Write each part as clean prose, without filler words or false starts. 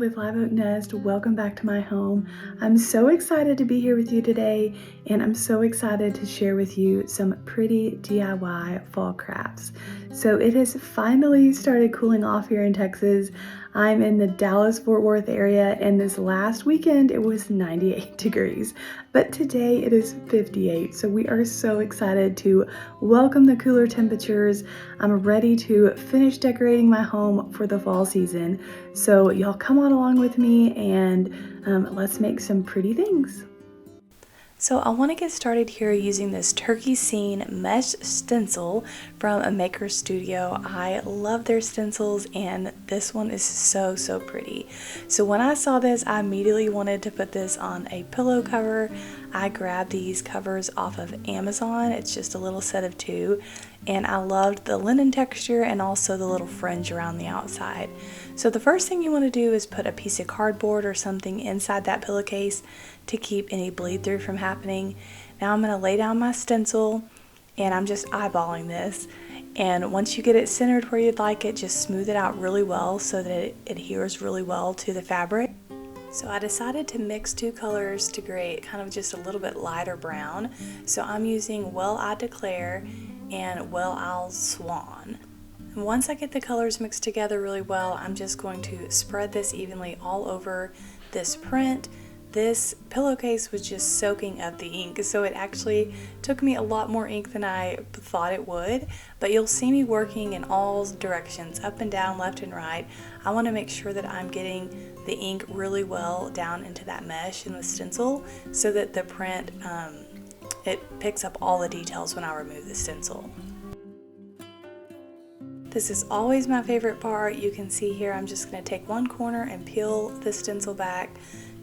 with Live Oak Nest. Welcome back to my home. I'm so excited to be here with you today, and I'm so excited to share with you some pretty DIY fall crafts. So it has finally started cooling off here in Texas. I'm in the Dallas-Fort Worth area, and this last weekend it was 98 degrees, but today it is 58. So we are so excited to welcome the cooler temperatures. I'm ready to finish decorating my home for the fall season. So y'all come on along with me and let's make some pretty things. So I want to get started here using this turkey scene mesh stencil from a maker studio. I love their stencils and this one is so pretty. So when I saw this, I immediately wanted to put this on a pillow cover. I grabbed these covers off of Amazon. It's just a little set of 2, and I loved the linen texture and also the little fringe around the outside. So the first thing you want to do is put a piece of cardboard or something inside that pillowcase to keep any bleed through from happening. Now I'm going to lay down my stencil and I'm just eyeballing this, and once you get it centered where you'd like it, just smooth it out really well so that it adheres really well to the fabric. So I decided to mix 2 colors to create kind of just a little bit lighter brown. So I'm using Well I Declare and Well I'll Swan. And once I get the colors mixed together really well, I'm just going to spread this evenly all over this print. This pillowcase was just soaking up the ink, so it actually took me a lot more ink than I thought it would, but you'll see me working in all directions, up and down, left and right. I want to make sure that I'm getting the ink really well down into that mesh in the stencil so that the print, it picks up all the details when I remove the stencil. This is always my favorite part. You can see here I'm just going to take one corner and peel the stencil back.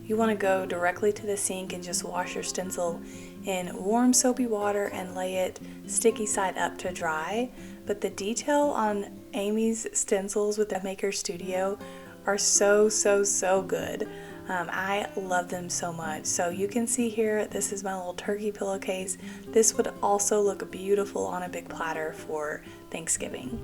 You want to go directly to the sink and just wash your stencil in warm soapy water and lay it sticky side up to dry. But the detail on Amy's stencils with the Maker Studio are so good. I love them so much. So you can see here, this is my little turkey pillowcase. This would also look beautiful on a big platter for Thanksgiving.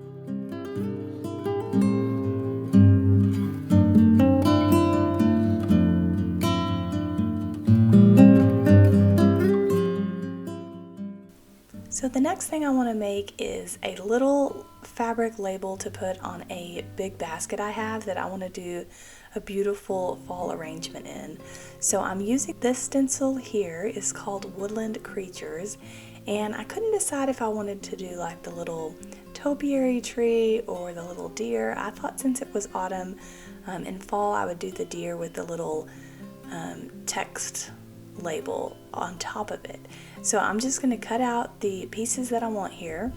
So the next thing I want to make is a little fabric label to put on a big basket I have that I want to do a beautiful fall arrangement in. So I'm using this stencil here. It's called Woodland Creatures, and I couldn't decide if I wanted to do like the little topiary tree or the little deer. I thought since it was autumn and fall, I would do the deer with the little text label on top of it. So I'm just going to cut out the pieces that I want here,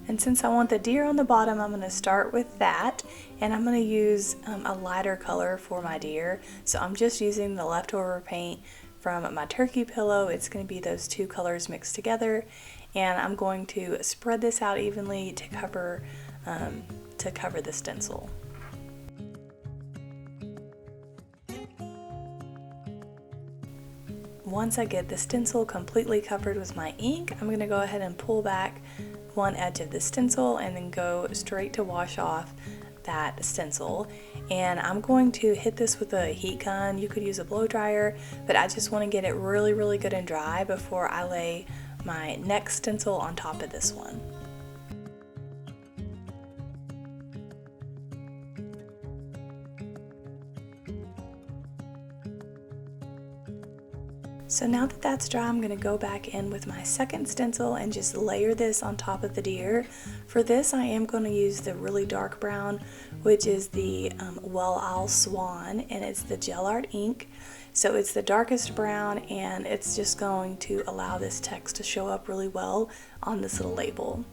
and since I want the deer on the bottom, I'm going to start with that, and I'm going to use a lighter color for my deer. So I'm just using the leftover paint from my turkey pillow. It's going to be those 2 colors mixed together, and I'm going to spread this out evenly to cover the stencil. Once I get the stencil completely covered with my ink, I'm going to go ahead and pull back one edge of the stencil and then go straight to wash off that stencil. And I'm going to hit this with a heat gun. You could use a blow dryer, but I just want to get it really good and dry before I lay my next stencil on top of this one. So now that that's dry, I'm going to go back in with my second stencil and just layer this on top of the deer. For this, I am going to use the really dark brown, which is the Well I'll Swan, and it's the gel art ink. So it's the darkest brown, and it's just going to allow this text to show up really well on this little label.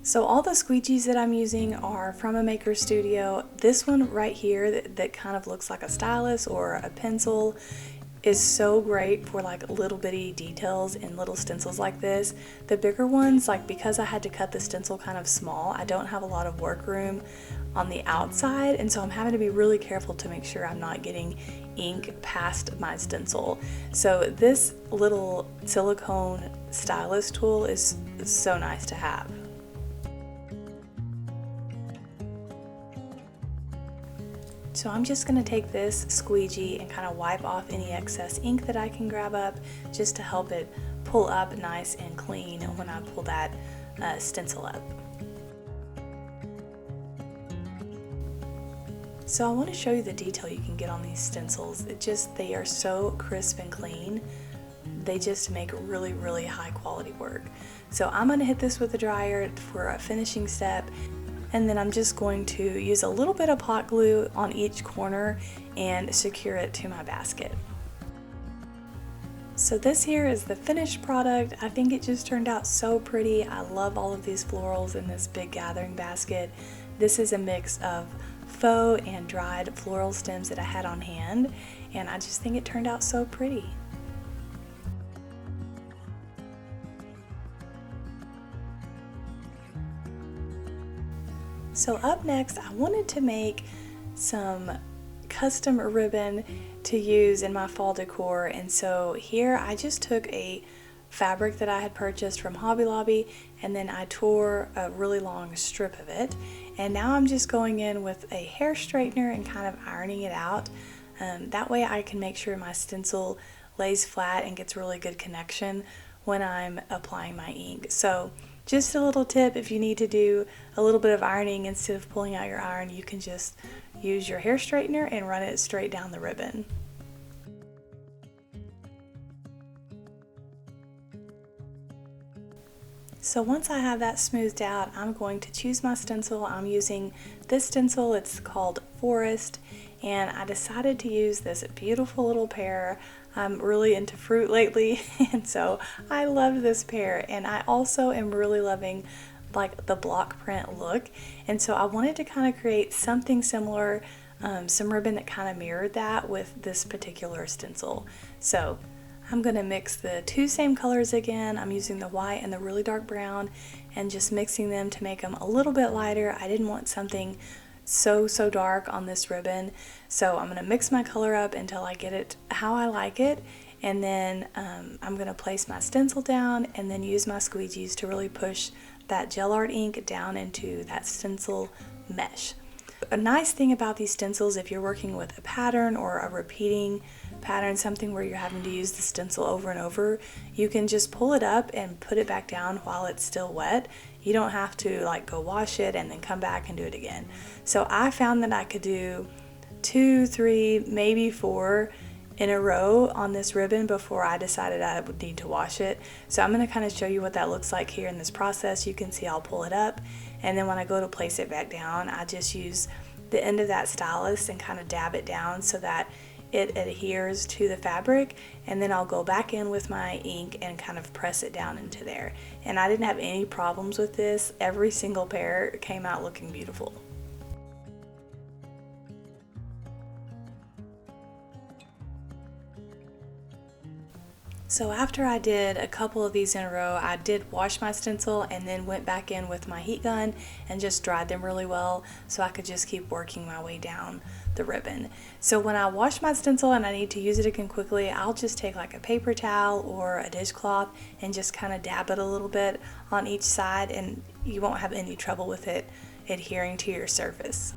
So all the squeegees that I'm using are from a Maker Studio. This one right here that kind of looks like a stylus or a pencil is so great for like little bitty details in little stencils like this. The bigger ones, like because I had to cut the stencil kind of small, I don't have a lot of work room on the outside, and so I'm having to be really careful to make sure I'm not getting ink past my stencil. So this little silicone stylus tool is so nice to have. So I'm just going to take this squeegee and kind of wipe off any excess ink that I can grab up, just to help it pull up nice and clean when I pull that stencil up. So I want to show you the detail you can get on these stencils. They are so crisp and clean. They just make really, really high quality work. So I'm going to hit this with a dryer for a finishing step, and then I'm just going to use a little bit of hot glue on each corner and secure it to my basket. So this here is the finished product. I think it just turned out so pretty. I love all of these florals in this big gathering basket. This is a mix of faux and dried floral stems that I had on hand, and I just think it turned out so pretty. So up next, I wanted to make some custom ribbon to use in my fall decor, and so here I just took a fabric that I had purchased from Hobby Lobby, and then I tore a really long strip of it, and now I'm just going in with a hair straightener and kind of ironing it out. That way I can make sure my stencil lays flat and gets really good connection when I'm applying my ink. So just a little tip, if you need to do a little bit of ironing instead of pulling out your iron, you can just use your hair straightener and run it straight down the ribbon. So once I have that smoothed out, I'm going to choose my stencil. I'm using this stencil, it's called Forest, and I decided to use this beautiful little pear. I'm really into fruit lately, and so I love this pear, and I also am really loving like the block print look, and so I wanted to kind of create something similar, some ribbon that kind of mirrored that with this particular stencil. So I'm going to mix the two same colors again. I'm using the white and the really dark brown and just mixing them to make them a little bit lighter. I didn't want something so dark on this ribbon, so I'm going to mix my color up until I get it how I like it, and then I'm going to place my stencil down and then use my squeegees to really push that gel art ink down into that stencil mesh. A nice thing about these stencils, if you're working with a pattern or a repeating pattern, something where you're having to use the stencil over and over, you can just pull it up and put it back down while it's still wet. You don't have to like go wash it and then come back and do it again. So I found that I could do 2, 3, maybe 4 in a row on this ribbon before I decided I would need to wash it. So I'm going to kind of show you what that looks like here in this process. You can see I'll pull it up, and then when I go to place it back down, I just use the end of that stylus and kind of dab it down so that it adheres to the fabric, and then I'll go back in with my ink and kind of press it down into there. And I didn't have any problems with this. Every single pair came out looking beautiful. So after I did a couple of these in a row, I did wash my stencil and then went back in with my heat gun and just dried them really well so I could just keep working my way down the ribbon. So when I wash my stencil and I need to use it again quickly, I'll just take like a paper towel or a dishcloth and just kind of dab it a little bit on each side, and you won't have any trouble with it adhering to your surface.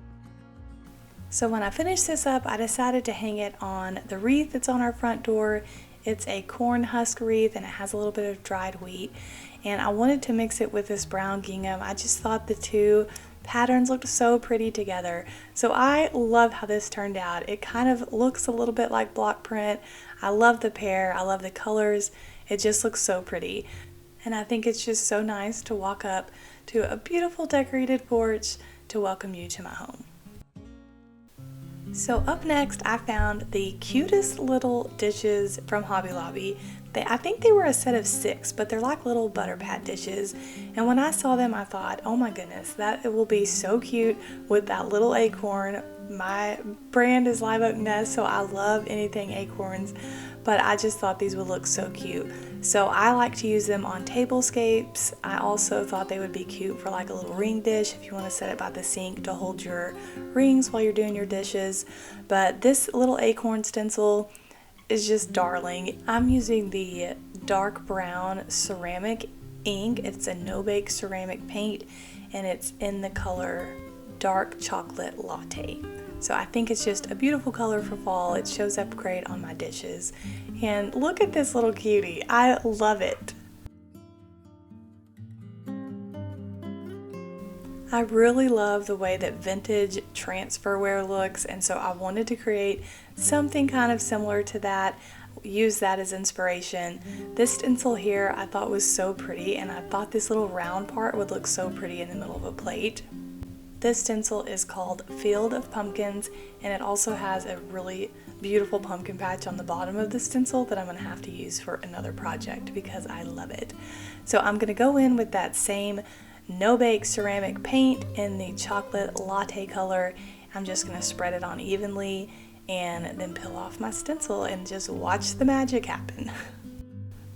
So when I finished this up, I decided to hang it on the wreath that's on our front door. It's a corn husk wreath and it has a little bit of dried wheat, and I wanted to mix it with this brown gingham. I just thought the two patterns looked so pretty together. So I love how this turned out. It kind of looks a little bit like block print. I love the pear, I love the colors. It just looks so pretty. And I think it's just so nice to walk up to a beautiful decorated porch to welcome you to my home. So up next, I found the cutest little dishes from Hobby Lobby. I think they were a set of 6, but they're like little butter pat dishes. And when I saw them, I thought, oh my goodness, that it will be so cute with that little acorn. My brand is Live Oak Nest, so I love anything acorns, but I just thought these would look so cute. So I like to use them on tablescapes. I also thought they would be cute for like a little ring dish if you want to set it by the sink to hold your rings while you're doing your dishes. But this little acorn stencil is just darling. I'm using the dark brown ceramic ink. It's a no-bake ceramic paint, and it's in the color Dark Chocolate Latte. So I think it's just a beautiful color for fall. It shows up great on my dishes. And look at this little cutie. I love it. I really love the way that vintage transferware looks, and so I wanted to create something kind of similar to that, use that as inspiration. This stencil here I thought was so pretty, and I thought this little round part would look so pretty in the middle of a plate. This stencil is called Field of Pumpkins, and it also has a really beautiful pumpkin patch on the bottom of the stencil that I'm going to have to use for another project because I love it. So I'm going to go in with that same no-bake ceramic paint in the chocolate latte color. I'm just going to spread it on evenly and then peel off my stencil and just watch the magic happen.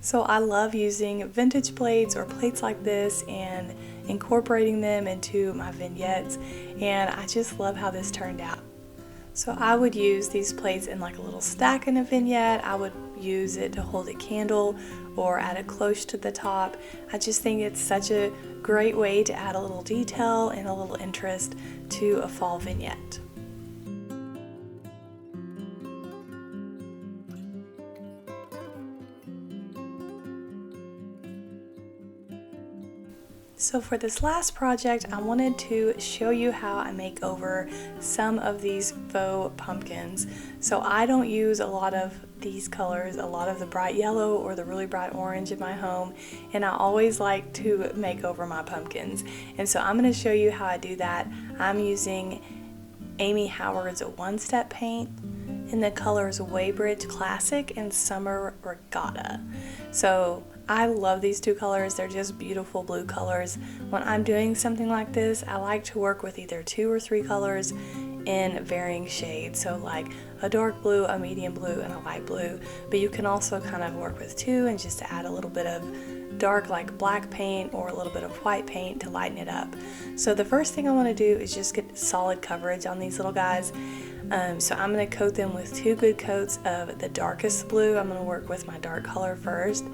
So I love using vintage plates or plates like this and incorporating them into my vignettes, and I just love how this turned out. So I would use these plates in like a little stack in a vignette. I would use it to hold a candle or add a cloche to the top. I just think it's such a great way to add a little detail and a little interest to a fall vignette. So for this last project, I wanted to show you how I make over some of these faux pumpkins. So I don't use a lot of these colors, a lot of the bright yellow or the really bright orange in my home, and I always like to make over my pumpkins. And so I'm going to show you how I do that. I'm using Amy Howard's One Step paint in the colors Waybridge Classic and Summer Regatta. So I love these two colors. They're just beautiful blue colors. When I'm doing something like this, I like to work with either 2 or 3 colors in varying shades. So like a dark blue, a medium blue, and a light blue. But you can also kind of work with 2 and just add a little bit of dark like black paint or a little bit of white paint to lighten it up. So the first thing I want to do is just get solid coverage on these little guys. So I'm going to coat them with 2 good coats of the darkest blue. I'm going to work with my dark color first,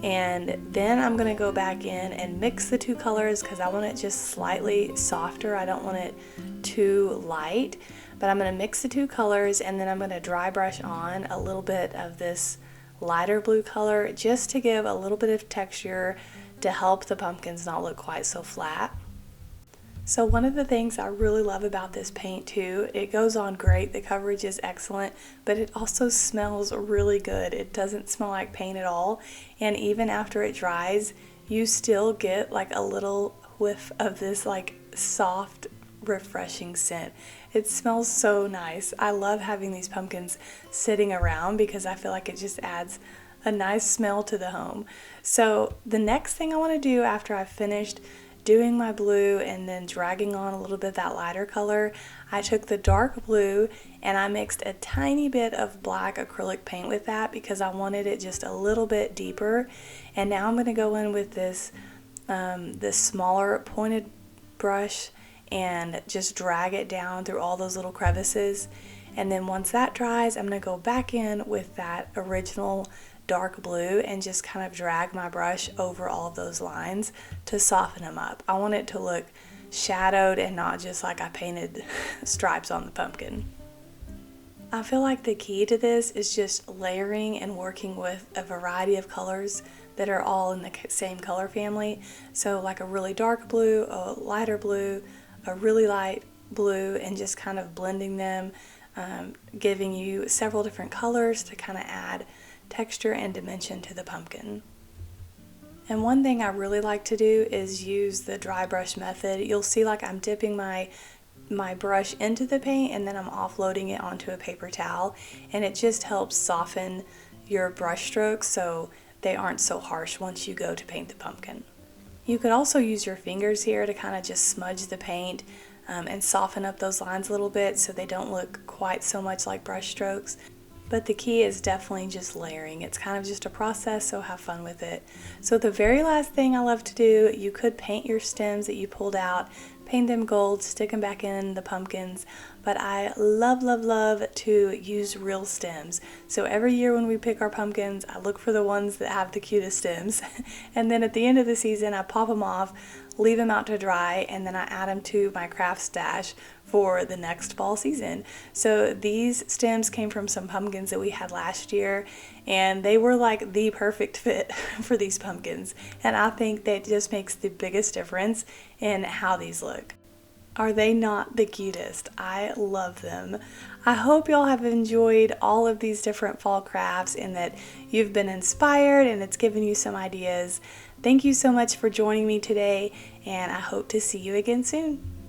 and then I'm going to go back in and mix the 2 colors because I want it just slightly softer. I don't want it too light, but I'm going to mix the 2 colors, and then I'm going to dry brush on a little bit of this lighter blue color just to give a little bit of texture to help the pumpkins not look quite so flat. So one of the things I really love about this paint too, it goes on great, the coverage is excellent, but it also smells really good. It doesn't smell like paint at all, and even after it dries, you still get like a little whiff of this like soft, refreshing scent. It smells so nice. I love having these pumpkins sitting around because I feel like it just adds a nice smell to the home. So the next thing I want to do after I've finished doing my blue and then dragging on a little bit of that lighter color, I took the dark blue and I mixed a tiny bit of black acrylic paint with that because I wanted it just a little bit deeper. And now I'm going to go in with this smaller pointed brush and just drag it down through all those little crevices. And then once that dries, I'm going to go back in with that original dark blue and just kind of drag my brush over all of those lines to soften them up. I want it to look shadowed and not just like I painted stripes on the pumpkin. I feel like the key to this is just layering and working with a variety of colors that are all in the same color family. So like a really dark blue, a lighter blue, a really light blue, and just kind of blending them, giving you several different colors to kind of add texture and dimension to the pumpkin. And one thing I really like to do is use the dry brush method. You'll see like I'm dipping my brush into the paint and then I'm offloading it onto a paper towel, and it just helps soften your brush strokes so they aren't so harsh once you go to paint the pumpkin. You could also use your fingers here to kind of just smudge the paint and soften up those lines a little bit so they don't look quite so much like brush strokes. But the key is definitely just layering. It's kind of just a process, so have fun with it. So the very last thing I love to do, you could paint your stems that you pulled out, paint them gold, stick them back in the pumpkins, but I love, love, love to use real stems. So every year when we pick our pumpkins, I look for the ones that have the cutest stems. And then at the end of the season, I pop them off, leave them out to dry, and then I add them to my craft stash for the next fall season. So these stems came from some pumpkins that we had last year, and they were like the perfect fit for these pumpkins. And I think that just makes the biggest difference in how these look. Are they not the cutest? I love them. I hope y'all have enjoyed all of these different fall crafts and that you've been inspired and it's given you some ideas. Thank you so much for joining me today, and I hope to see you again soon.